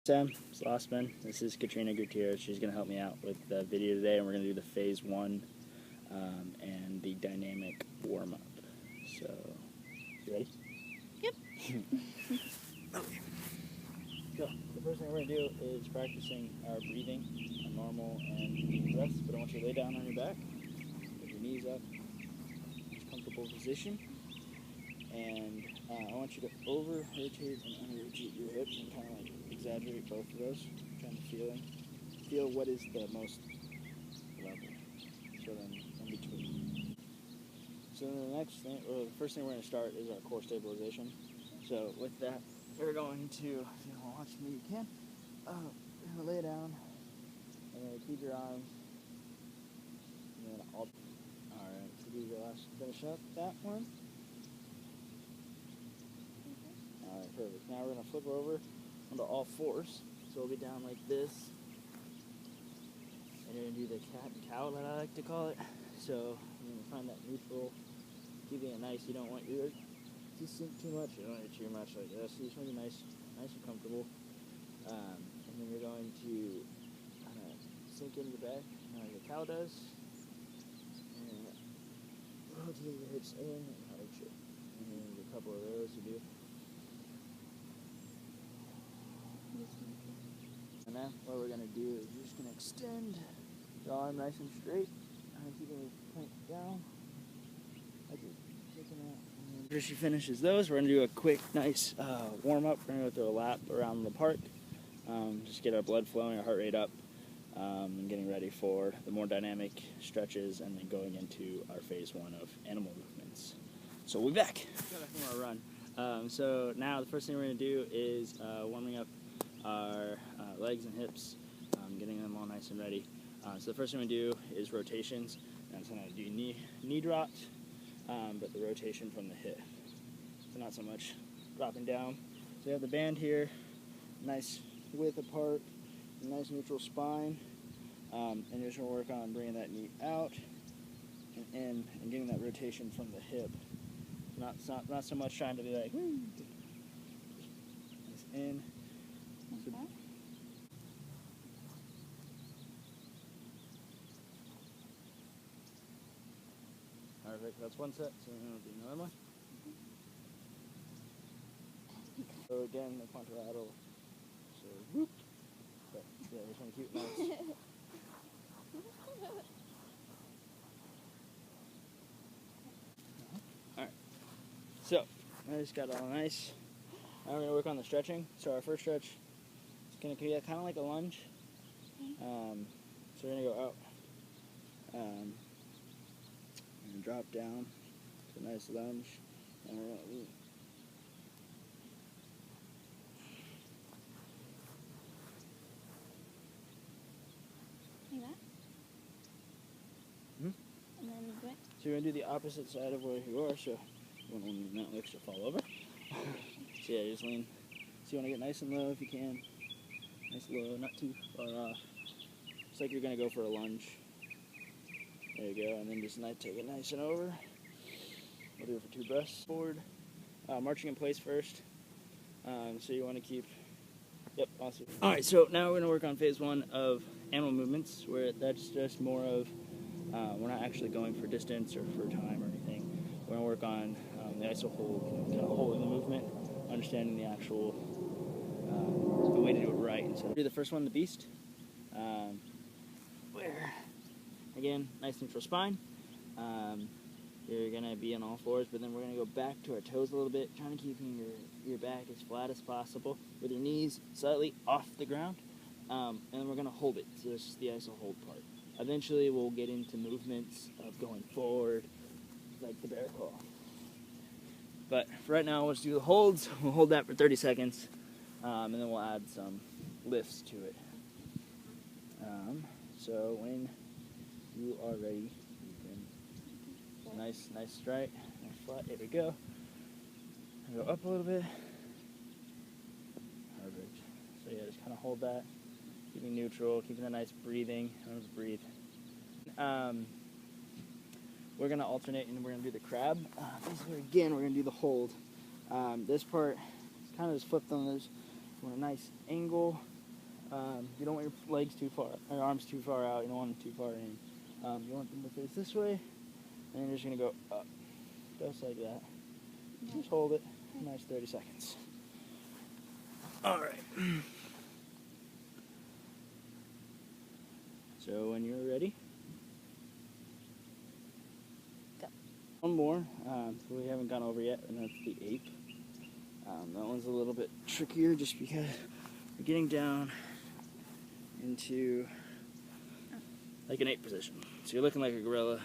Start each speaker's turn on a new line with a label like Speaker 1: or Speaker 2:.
Speaker 1: Sam, Slossman. This is Katrina Gutierrez. She's going to help me out with the video today, and we're going to do the phase one and the dynamic warm-up. So, you ready?
Speaker 2: Yep.
Speaker 1: Okay. So, the first thing we're going to do is practicing our breathing, our normal and deep breaths, but I want you to lay down on your back, put your knees up, comfortable position, and I want you to over-rotate and under-rotate your hips and kind of like exaggerate both of those, trying to feel what is the most level, so then in between. So then the next thing, or the first thing we're going to start is our core stabilization. So with that, we're going to, if you want to watch me, you can. You're going to lay down, and then keep your arms, and then all right, so do your last, finish up that one. Alright, perfect. Now we're going to flip over onto all fours. So we'll be down like this. And you're going to do the cat and cow that I like to call it. So you're going to find that neutral, keeping it nice. You don't want your to sink too much. You don't want it too much like this. You just want to be nice and comfortable. And then you're going to kind of sink into the back like a cow does. And rotate your hips in and out your. And then a couple of those you do. And then what we're going to do is you're just going to extend your arm nice and straight, and keeping your plank down, like you're taking out. And then after she finishes those, we're going to do a quick, nice warm-up. We're going to go through a lap around the park, just get our blood flowing, our heart rate up, and getting ready for the more dynamic stretches, and then going into our phase one of animal movements. So we'll be back. Got back from our run. So now the first thing we're going to do is warming up our legs and hips, getting them all nice and ready. So the first thing we do is rotations. And so I'm going to do knee drops, but the rotation from the hip. So not so much dropping down. So you have the band here, nice width apart, nice neutral spine, and you're just going to work on bringing that knee out and in, and getting that rotation from the hip. Not so much trying to be like, woo. Just in.
Speaker 2: Okay.
Speaker 1: Perfect, that's one set, so we're going to do another one. So again, the contralateral, so whoop. But yeah, just want to keep it nice. Alright, so I just got all nice. Now we're going to work on the stretching. So our first stretch is going to be kind of like a lunge. So we're going to go out and drop down. It's a nice lunge. And we're going to lean.
Speaker 2: Like that?
Speaker 1: Hmm?
Speaker 2: And then do it.
Speaker 1: So you're going to do the opposite side of where you are, so you don't want the mountain lips to fall over. So yeah, just lean. So you want to get nice and low if you can. Nice low, not too far off. Just like you're going to go for a lunge. There you go, and then just take it nice and over. We'll do it for 2 breaths. Forward, marching in place first. So you want to keep, yep, awesome. All right, so now we're going to work on phase one of animal movements, where that's just more of, we're not actually going for distance or for time or anything. We're going to work on the iso hold, kind of holding the movement, understanding the actual, the way to do it right. And so do the first one, the beast, where, again, nice neutral spine. You're going to be on all fours, but then we're going to go back to our toes a little bit, trying to keep your back as flat as possible with your knees slightly off the ground. And then we're going to hold it. So this is the iso hold part. Eventually we'll get into movements of going forward, like the bear claw. But for right now, let's do the holds. We'll hold that for 30 seconds, and then we'll add some lifts to it. So when you are ready, you can, nice straight, nice flat, there we go. Go up a little bit. Perfect. So yeah, just kind of hold that, keeping neutral, keeping that nice breathing. Remember to breathe. We're going to alternate, and we're going to do the crab. Basically, again, we're going to do the hold. This part, kind of just flipped on this. You want a nice angle, You don't want your legs too far, or arms too far out. You don't want them too far in. You want them to face this way, and you're just gonna go up, just like that. Just hold it. Nice 30 seconds. All right. So when you're ready,
Speaker 2: Go.
Speaker 1: one more. So we haven't gone over yet, and that's the ape. That one's a little bit trickier, just because we're getting down into like an ape position. So you're looking like a gorilla.